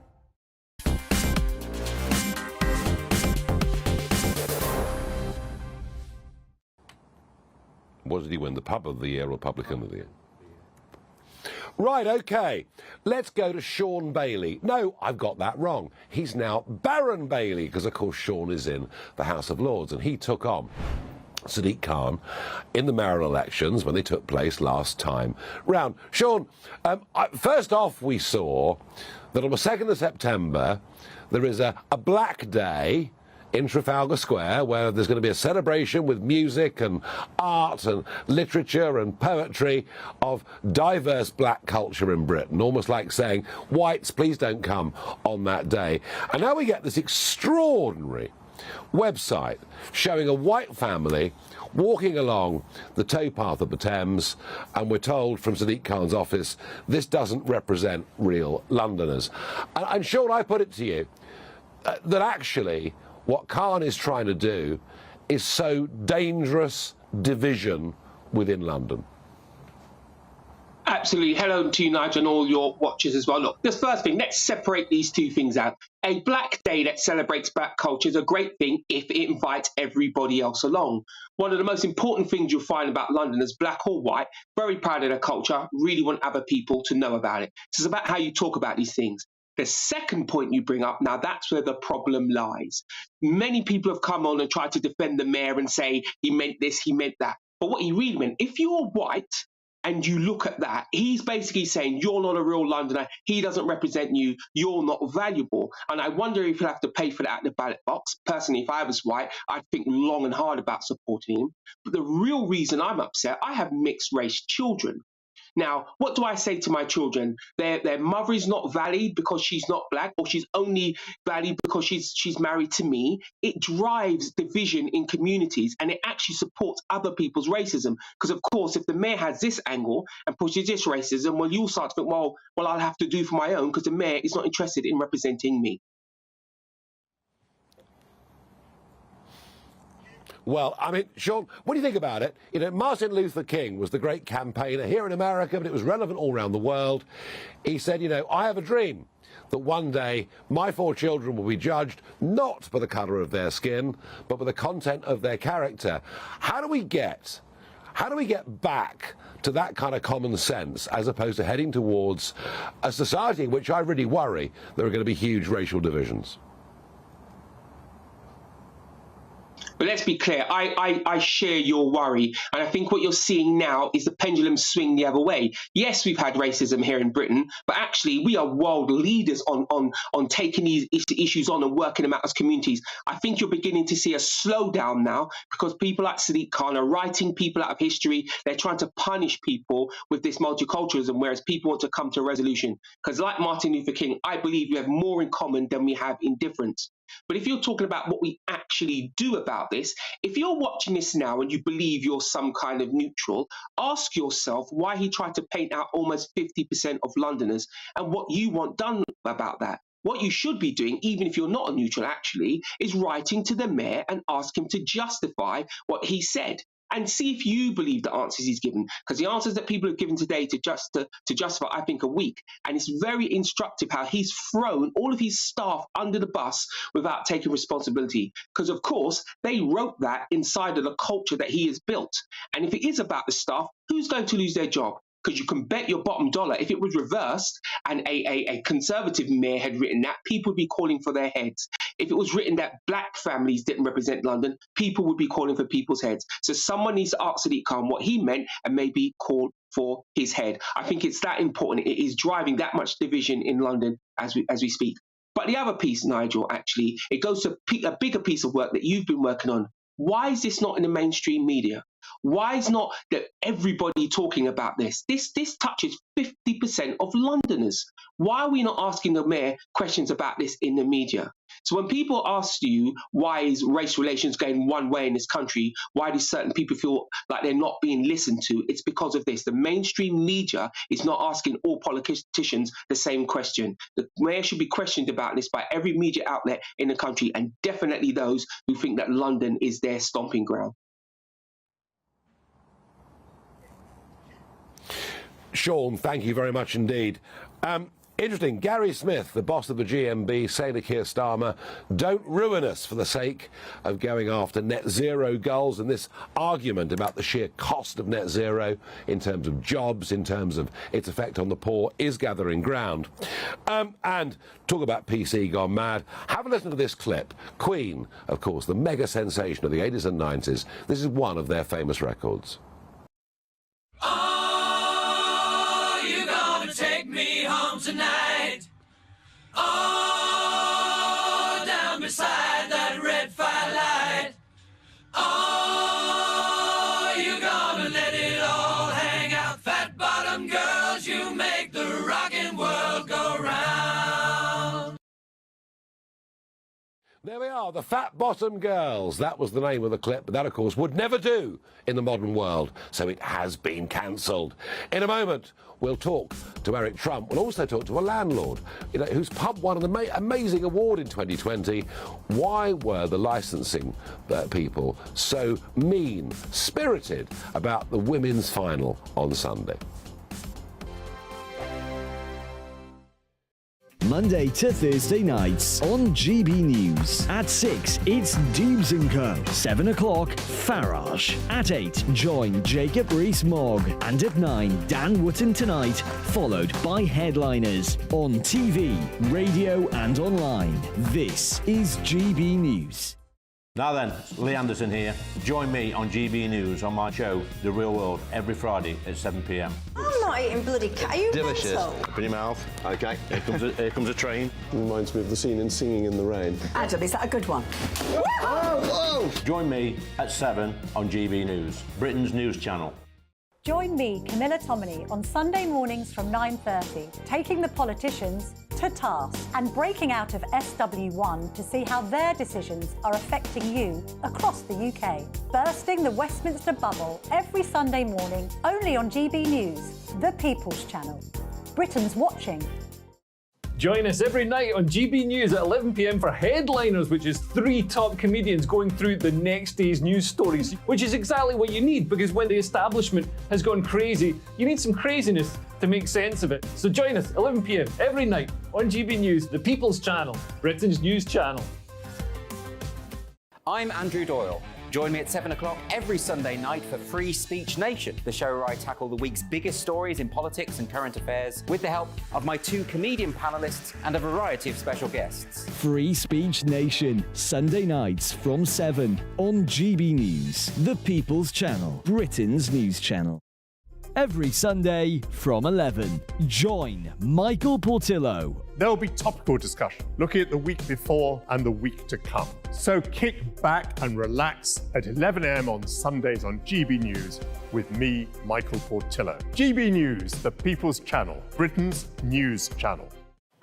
What did he win? The Pub of the Year or Publican of the Year? Right, OK. Let's go to Sean Bailey. No, I've got that wrong. He's now Baron Bailey, because, of course, Sean is in the House of Lords, and he took on Sadiq Khan in the mayoral elections when they took place last time round. Sean, first off, we saw that on the 2nd of September, there is a Black Day in Trafalgar Square, where there's going to be a celebration with music and art and literature and poetry of diverse black culture in Britain, almost like saying, whites, please don't come on that day. And now we get this extraordinary website showing a white family walking along the towpath of the Thames, and we're told from Sadiq Khan's office, this doesn't represent real Londoners. And Sean, I put it to you that actually what Khan is trying to do is sow dangerous division within London. Absolutely. Hello to you, Nigel, and all your watchers as well. Look, the first thing, let's separate these two things out. A Black Day that celebrates black culture is a great thing if it invites everybody else along. One of the most important things you'll find about Londoners, black or white, very proud of their culture, really want other people to know about it. It's about how you talk about these things. The second point you bring up, now that's where the problem lies. Many people have come on and tried to defend the mayor and say he meant this, he meant that. But what he really meant, if you're white and you look at that, he's basically saying you're not a real Londoner, he doesn't represent you, you're not valuable. And I wonder if he'll have to pay for that at the ballot box. Personally, if I was white, I'd think long and hard about supporting him. But the real reason I'm upset, I have mixed race children. Now, what do I say to my children? Their mother is not valid because she's not black, or she's only valid because she's married to me. It drives division in communities, and it actually supports other people's racism. Because, of course, if the mayor has this angle and pushes this racism, well, you'll start to think, well, I'll have to do for my own because the mayor is not interested in representing me. Well, I mean, Sean, what do you think about it? You know, Martin Luther King was the great campaigner here in America, but it was relevant all around the world. He said, you know, I have a dream that one day my 4 children will be judged not by the colour of their skin, but by the content of their character. How do we get back to that kind of common sense as opposed to heading towards a society in which I really worry there are going to be huge racial divisions? But let's be clear, I share your worry. And I think what you're seeing now is the pendulum swing the other way. Yes, we've had racism here in Britain, but actually we are world leaders on taking these issues on and working them out as communities. I think you're beginning to see a slowdown now because people like Sadiq Khan are writing people out of history. They're trying to punish people with this multiculturalism, whereas people want to come to a resolution. Because like Martin Luther King, I believe we have more in common than we have in difference. But if you're talking about what we actually do about this, if you're watching this now and you believe you're some kind of neutral, ask yourself why he tried to paint out almost 50% of Londoners and what you want done about that. What you should be doing, even if you're not a neutral actually, is writing to the mayor and ask him to justify what he said. And see if you believe the answers he's given, because the answers that people have given today to justify, I think, are weak. And it's very instructive how he's thrown all of his staff under the bus without taking responsibility. Because, of course, they wrote that inside of the culture that he has built. And if it is about the staff, who's going to lose their job? Because you can bet your bottom dollar, if it was reversed and a conservative mayor had written that, people would be calling for their heads. If it was written that black families didn't represent London, people would be calling for people's heads. So someone needs to ask Sadiq Khan what he meant and maybe call for his head. I think it's that important. It is driving that much division in London as we speak. But the other piece, Nigel, actually, it goes to a bigger piece of work that you've been working on. Why is this not in the mainstream media? Why is not that everybody talking about this? This touches 50% of Londoners. Why are we not asking the mayor questions about this in the media? So when people ask you why is race relations going one way in this country, why do certain people feel like they're not being listened to, it's because of this. The mainstream media is not asking all politicians the same question. The mayor should be questioned about this by every media outlet in the country, and definitely those who think that London is their stomping ground. Sean, thank you very much indeed. Interesting. Gary Smith, the boss of the GMB, say to Keir Starmer, don't ruin us for the sake of going after net zero goals. And this argument about the sheer cost of net zero in terms of jobs, in terms of its effect on the poor, is gathering ground. And talk about PC gone mad. Have a listen to this clip. Queen, of course, the mega sensation of the 80s and 90s. This is one of their famous records. Tonight, oh, down beside that red firelight, oh, you gonna let it all hang out, fat bottom girls, you make the rockin' world go round. There we are, the Fat Bottom Girls. That was the name of the clip, but that, of course, would never do in the modern world, so it has been cancelled. In a moment, we'll talk to Eric Trump. We'll also talk to a landlord, whose pub won an amazing award in 2020. Why were the licensing people so mean-spirited about the women's final on Sunday? Monday to Thursday nights on GB News. At 6, it's Dubes & Co. 7 o'clock, Farage. At 8, join Jacob Rees-Mogg. And at 9, Dan Wootton Tonight, followed by Headliners. On TV, radio and online. This is GB News. Now then, Lee Anderson here. Join me on GB News on my show, The Real World, every Friday at 7 p.m. I'm not eating bloody cat. Are you Delicious. mental? Open your mouth. OK, here comes a train. Reminds me of the scene in Singing in the Rain. Adam, is that a good one? Whoa! Join me at 7 on GB News, Britain's news channel. Join me, Camilla Tominey, on Sunday mornings from 9:30, taking the politicians to task and breaking out of SW1 to see how their decisions are affecting you across the UK. Bursting the Westminster bubble every Sunday morning, only on GB News, the People's Channel. Britain's watching. Join us every night on GB News at 11 p.m. for Headliners, which is 3 top comedians going through the next day's news stories, which is exactly what you need, because when the establishment has gone crazy, you need some craziness to make sense of it. So join us 11 p.m. every night on GB News, the People's Channel, Britain's news channel. I'm Andrew Doyle. Join me at 7 o'clock every Sunday night for Free Speech Nation, the show where I tackle the week's biggest stories in politics and current affairs with the help of my 2 comedian panellists and a variety of special guests. Free Speech Nation, Sunday nights from 7 on GB News, the People's Channel, Britain's news channel. Every Sunday from 11, join Michael Portillo. There'll be topical discussion, looking at the week before and the week to come. So kick back and relax at 11 a.m. on Sundays on GB News with me, Michael Portillo. GB News, the People's Channel, Britain's news channel.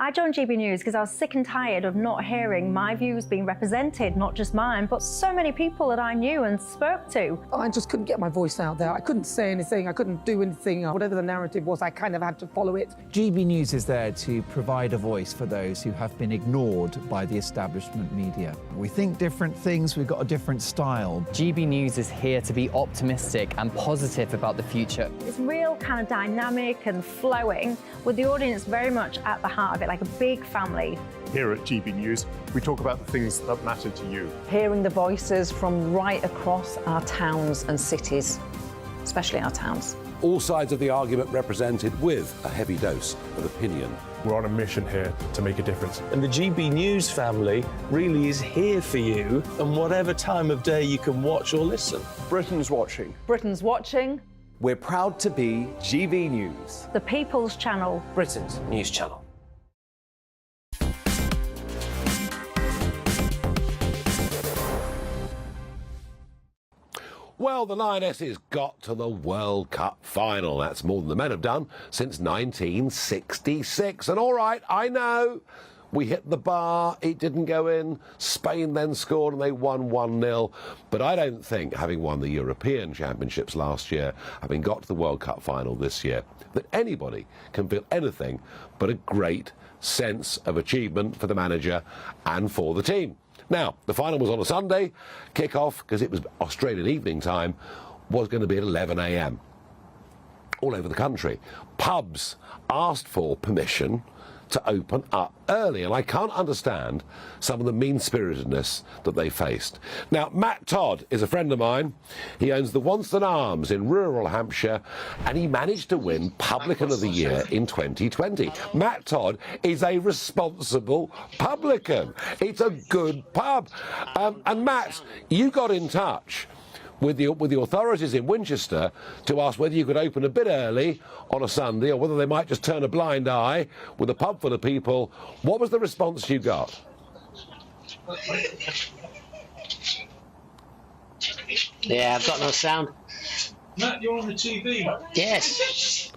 I joined GB News because I was sick and tired of not hearing my views being represented, not just mine, but so many people that I knew and spoke to. I just couldn't get my voice out there. I couldn't say anything. I couldn't do anything. Whatever the narrative was, I kind of had to follow it. GB News is there to provide a voice for those who have been ignored by the establishment media. We think different things, we've got a different style. GB News is here to be optimistic and positive about the future. It's real kind of dynamic and flowing, with the audience very much at the heart of it, like a big family. Here at GB News, we talk about the things that matter to you. Hearing the voices from right across our towns and cities, especially our towns. All sides of the argument represented with a heavy dose of opinion. We're on a mission here to make a difference. And the GB News family really is here for you, and whatever time of day you can watch or listen. Britain's watching. Britain's watching. We're proud to be GB News, the People's Channel, Britain's news channel. Well, the Lionesses got to the World Cup final. That's more than the men have done since 1966. And all right, I know we hit the bar, it didn't go in. Spain then scored and they won 1-0. But I don't think, having won the European Championships last year, having got to the World Cup final this year, that anybody can feel anything but a great sense of achievement for the manager and for the team. Now, the final was on a Sunday. Kick-off, because it was Australian evening time, was going to be at 11 a.m. all over the country. Pubs asked for permission to open up early, and I can't understand some of the mean-spiritedness that they faced. Now, Matt Todd is a friend of mine. He owns the Wonston Arms in rural Hampshire, and he managed to win Publican of the Year in 2020. Matt Todd is a responsible publican. It's a good pub. And Matt, you got in touch with the authorities in Winchester to ask whether you could open a bit early on a Sunday or whether they might just turn a blind eye with a pub full of people. What was the response you got? Yeah, I've got no sound. Matt, you're on the TV. Yes.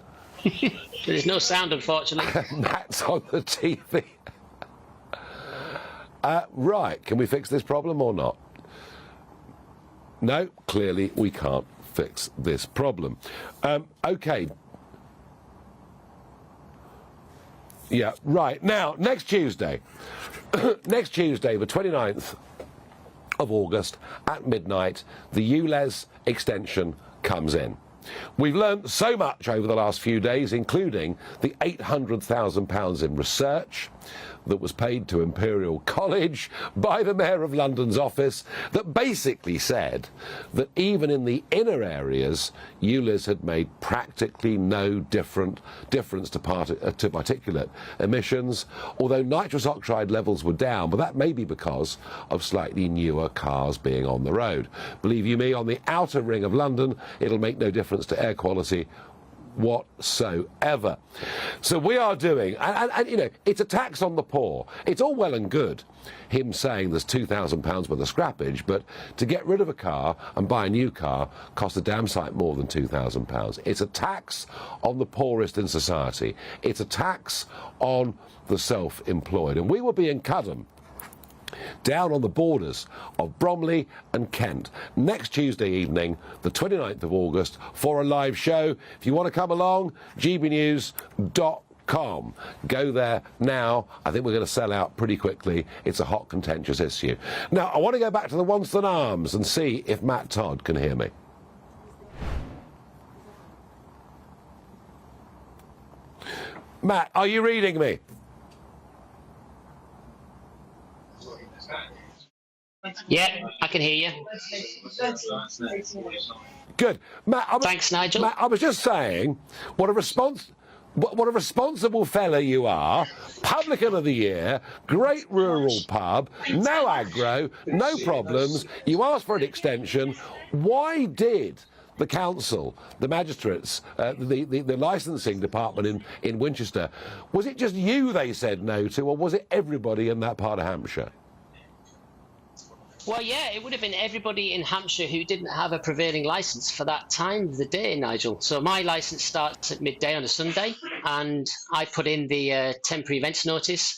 There's no sound, unfortunately. Matt's on the TV. Right, can we fix this problem or not? No, clearly we can't fix this problem. OK. Yeah, right. Now, next Tuesday, next Tuesday, the 29th of August at midnight, the ULEZ extension comes in. We've learnt so much over the last few days, including the £800,000 in research that was paid to Imperial College by the Mayor of London's office, that basically said that even in the inner areas, ULEZ had made practically no difference to particulate emissions, although nitrous oxide levels were down, but that may be because of slightly newer cars being on the road. Believe you me, on the outer ring of London, it'll make no difference to air quality whatsoever. So we are doing, and you know, it's a tax on the poor. It's all well and good him saying there's £2,000 worth of scrappage, but to get rid of a car and buy a new car costs a damn sight more than £2,000. It's a tax on the poorest in society. It's a tax on the self-employed. And we will be in Cudham, down on the borders of Bromley and Kent, next Tuesday evening, the 29th of August, for a live show. If you want to come along, gbnews.com. com. Go there now. I think we're going to sell out pretty quickly. It's a hot, contentious issue. Now, I want to go back to the Wonston Arms and see if Matt Todd can hear me. Matt, are you reading me? Yeah, I can hear you. Good. Matt, Thanks, Nigel. Matt, I was just saying, what a responsible fella you are. Publican of the Year, great rural pub, no aggro, no problems. You asked for an extension. Why did the council, the magistrates, the licensing department in Winchester, was it just you they said no to, or was it everybody in that part of Hampshire? Well, yeah, it would have been everybody in Hampshire who didn't have a prevailing licence for that time of the day, Nigel. So my licence starts at midday on a Sunday, and I put in the temporary events notice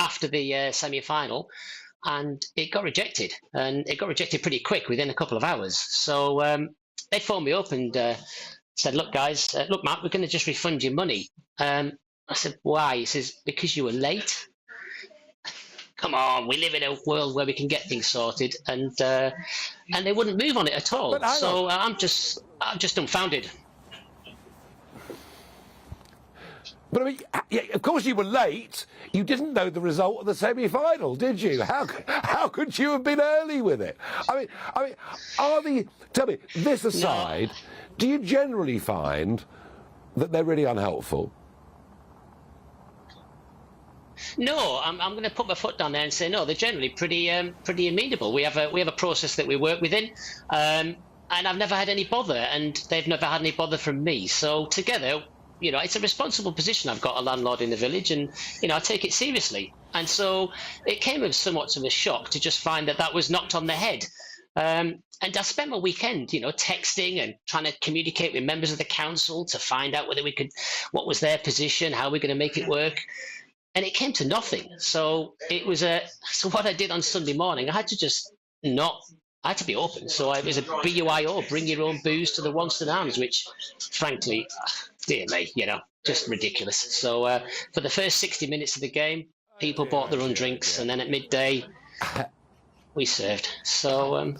after the semi-final, and it got rejected. And it got rejected pretty quick, within a couple of hours. So they phoned me up and said, look, guys, look, Matt, we're going to just refund your money. I said, why? He says, because you were late. Come on, we live in a world where we can get things sorted, and they wouldn't move on it at all. So I'm just dumbfounded. But I mean, yeah, of course you were late. You didn't know the result of the semi-final, did you? How could you have been early with it? I mean, tell me, this aside, do you generally find that they're really unhelpful? No, I'm going to put my foot down there and say no. They're generally pretty amenable. We have a process that we work within, and I've never had any bother, and they've never had any bother from me. So together, it's a responsible position. I've got a landlord in the village, and I take it seriously. And so it came as somewhat of a shock to just find that was knocked on the head. And I spent my weekend, texting and trying to communicate with members of the council to find out what was their position, how we're going to make it work. And it came to nothing. So it was so what I did on Sunday morning, I had to be open. So it was a BUIO, bring your own booze to the Wonston Arms, which frankly, dear me, just ridiculous. So for the first 60 minutes of the game, people bought their own drinks, and then at midday, we served. So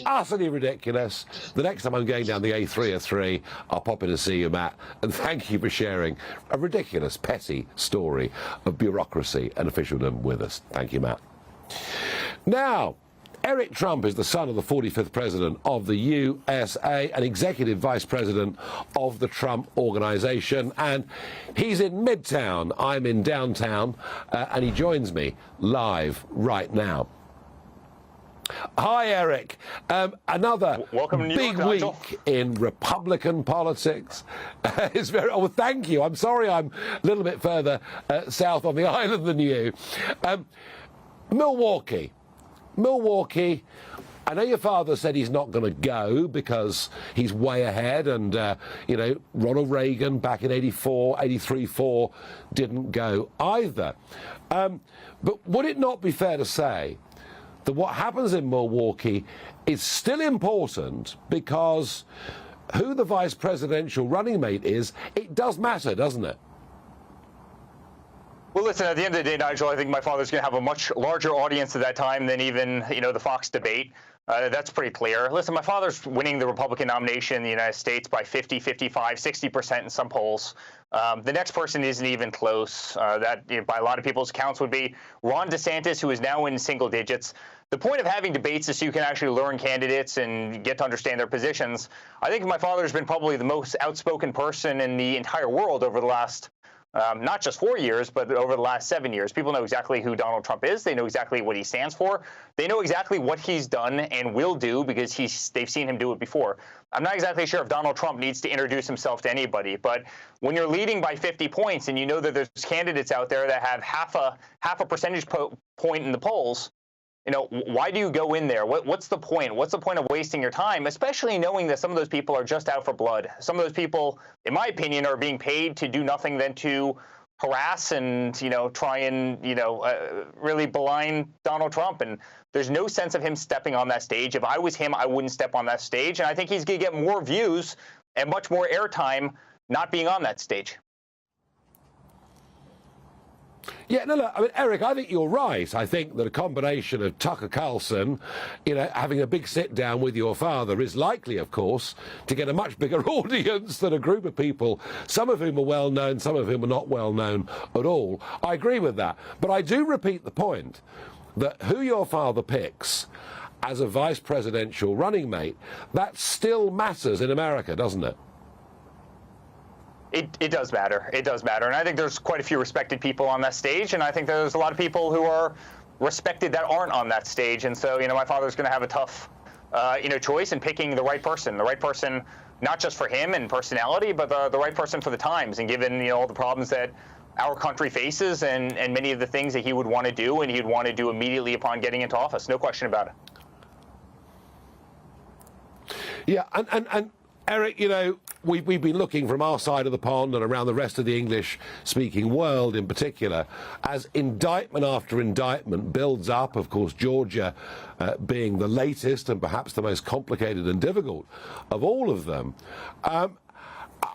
utterly ridiculous. The next time I'm going down the A303, I'll pop in and see you, Matt. And thank you for sharing a ridiculous, petty story of bureaucracy and officialdom with us. Thank you, Matt. Now, Eric Trump is the son of the 45th president of the USA, an executive vice president of the Trump Organization, and he's in Midtown. I'm in downtown, and he joins me live right now. Hi, Eric. Another big week in Republican politics. It's very. Oh, thank you. I'm sorry I'm a little bit further south on the island than you. Milwaukee. I know your father said he's not going to go because he's way ahead, and Ronald Reagan back in 83-4 didn't go either. But would it not be fair to say that what happens in Milwaukee is still important, because who the vice presidential running mate is, it does matter, doesn't it? Well, listen, at the end of the day, Nigel, I think my father's going to have a much larger audience at that time than even, the Fox debate. That's pretty clear. Listen, my father's winning the Republican nomination in the United States by 50, 55, 60% in some polls. The next person isn't even close. That, by a lot of people's accounts, would be Ron DeSantis, who is now in single digits. The point of having debates is so you can actually learn candidates and get to understand their positions. I think my father's been probably the most outspoken person in the entire world over the last not just 4 years, but over the last 7 years. People know exactly who Donald Trump is. They know exactly what he stands for. They know exactly what he's done and will do because they've seen him do it before. I'm not exactly sure if Donald Trump needs to introduce himself to anybody, but when you're leading by 50 points and you know that there's candidates out there that have half a percentage point in the polls, why do you go in there? What's the point? What's the point of wasting your time, especially knowing that some of those people are just out for blood? Some of those people, in my opinion, are being paid to do nothing than to harass and, try and, really beline Donald Trump. And there's no sense of him stepping on that stage. If I was him, I wouldn't step on that stage. And I think he's going to get more views and much more airtime not being on that stage. Yeah, no, look, I mean, Eric, I think you're right. I think that a combination of Tucker Carlson, having a big sit-down with your father is likely, of course, to get a much bigger audience than a group of people, some of whom are well-known, some of whom are not well-known at all. I agree with that. But I do repeat the point that who your father picks as a vice presidential running mate, that still matters in America, doesn't it? It does matter. It does matter. And I think there's quite a few respected people on that stage, and I think there's a lot of people who are respected that aren't on that stage. And so, my father's going to have a tough, choice in picking the right person not just for him and personality, but the right person for the times. And given, all the problems that our country faces and many of the things that he would want to do and he'd want to do immediately upon getting into office. No question about it. Yeah, and Eric, we've been looking from our side of the pond and around the rest of the English-speaking world in particular, as indictment after indictment builds up, of course, Georgia being the latest and perhaps the most complicated and difficult of all of them. I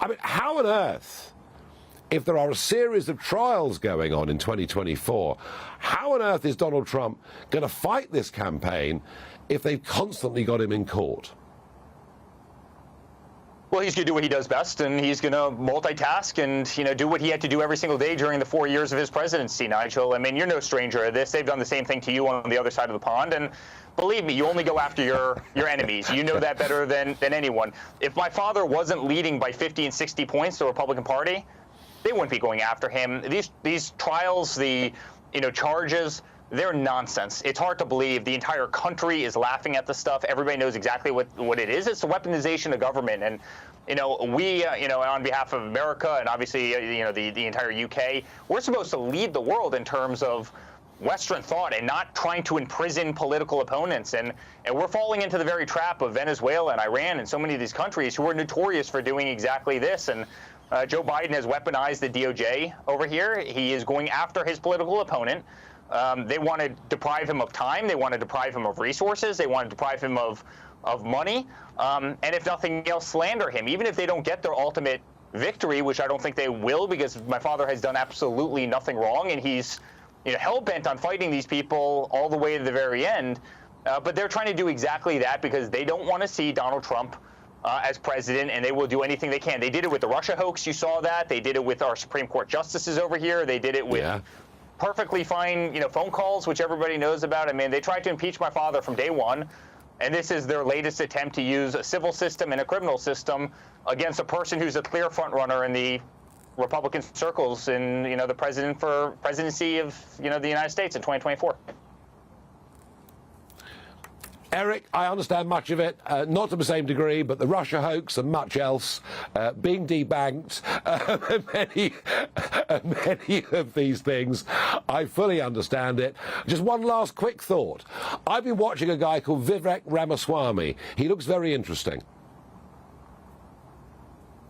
mean, how on earth, if there are a series of trials going on in 2024, how on earth is Donald Trump going to fight this campaign if they've constantly got him in court? Well, he's going to do what he does best, and he's going to multitask and, do what he had to do every single day during the 4 years of his presidency, Nigel. I mean, you're no stranger to this. They've done the same thing to you on the other side of the pond, and believe me, you only go after your enemies. You know that better than anyone. If my father wasn't leading by 50 and 60 points the Republican Party, they wouldn't be going after him. These trials, the charges, they're nonsense. It's hard to believe. The entire country is laughing at the stuff. Everybody knows exactly what it is. It's a weaponization of government. And, we, on behalf of America and obviously, the entire UK, we're supposed to lead the world in terms of Western thought and not trying to imprison political opponents. And we're falling into the very trap of Venezuela and Iran and so many of these countries who are notorious for doing exactly this. And Joe Biden has weaponized the DOJ over here. He is going after his political opponent. They want to deprive him of time. They want to deprive him of resources. They want to deprive him of money. And if nothing else, slander him. Even if they don't get their ultimate victory, which I don't think they will, because my father has done absolutely nothing wrong, and he's hell-bent on fighting these people all the way to the very end. But they're trying to do exactly that because they don't want to see Donald Trump as president, and they will do anything they can. They did it with the Russia hoax. You saw that. They did it with our Supreme Court justices over here. They did it with perfectly fine, phone calls, which everybody knows about. I mean, they tried to impeach my father from day one, and this is their latest attempt to use a civil system and a criminal system against a person who's a clear front runner in the Republican circles in, the presidency of, the United States in 2024. Eric, I understand much of it, not to the same degree, but the Russia hoax and much else being debanked, many of these things, I fully understand it. Just one last quick thought. I've been watching a guy called Vivek Ramaswamy. He looks very interesting.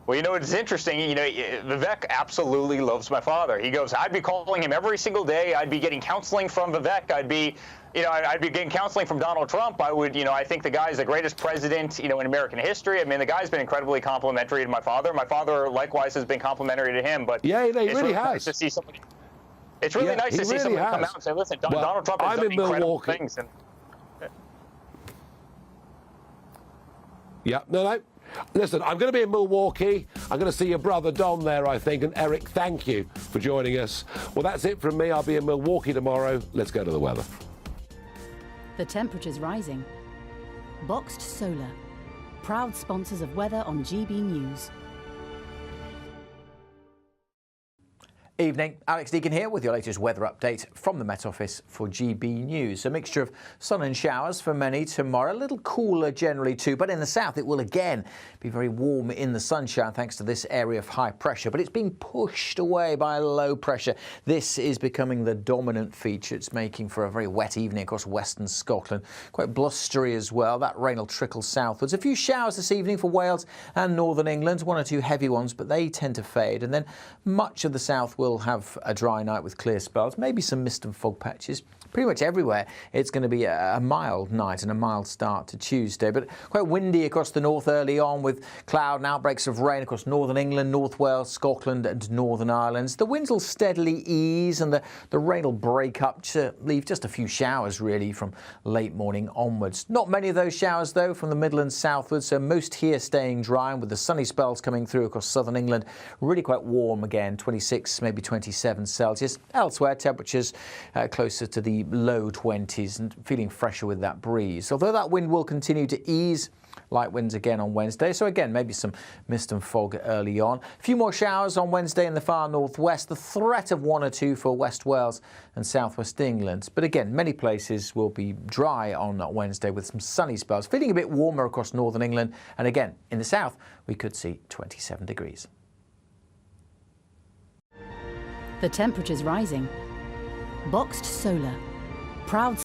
Well, it's interesting. Vivek absolutely loves my father. He goes, I'd be calling him every single day. I'd be getting counseling from Vivek. I'd be getting counseling from Donald Trump. I think the guy's the greatest president, in American history. I mean, the guy's been incredibly complimentary to my father. My father, likewise, has been complimentary to him. But yeah, he really has. Nice to see somebody. It's really nice to see somebody come out and say, listen, Donald Trump has done incredible things. Yeah, no. Listen, I'm going to be in Milwaukee. I'm going to see your brother Dom there, I think. And Eric, thank you for joining us. Well, that's it from me. I'll be in Milwaukee tomorrow. Let's go to the weather. The temperature's rising. Boxed Solar, proud sponsors of weather on GB News. Evening, Alex Deacon here with your latest weather update from the Met Office for GB News. A mixture of sun and showers for many tomorrow, a little cooler generally too, but in the south it will again be very warm in the sunshine thanks to this area of high pressure, but it's being pushed away by low pressure. This is becoming the dominant feature. It's making for a very wet evening across western Scotland, quite blustery as well. That rain will trickle southwards. A few showers this evening for Wales and northern England, one or two heavy ones, but they tend to fade, and then much of the south will have a dry night with clear spells, maybe some mist and fog patches. pretty much everywhere it's going to be a mild night and a mild start to Tuesday, but quite windy across the north early on, with cloud and outbreaks of rain across northern England, North Wales, Scotland and Northern Ireland. The winds will steadily ease and the rain will break up to leave just a few showers really from late morning onwards. Not many of those showers though from the Midlands southwards, so most here staying dry, and with the sunny spells coming through across southern England, really quite warm again, 26, maybe 27 Celsius. Elsewhere, temperatures closer to the low 20s and feeling fresher with that breeze. Although that wind will continue to ease, light winds again on Wednesday, so again maybe some mist and fog early on. A few more showers on Wednesday in the far northwest, the threat of 1 or 2 for West Wales and southwest England. But again, many places will be dry on Wednesday with some sunny spells, feeling a bit warmer across northern England, and again in the south we could see 27 degrees. The temperature's rising. Boxed Solar. Proud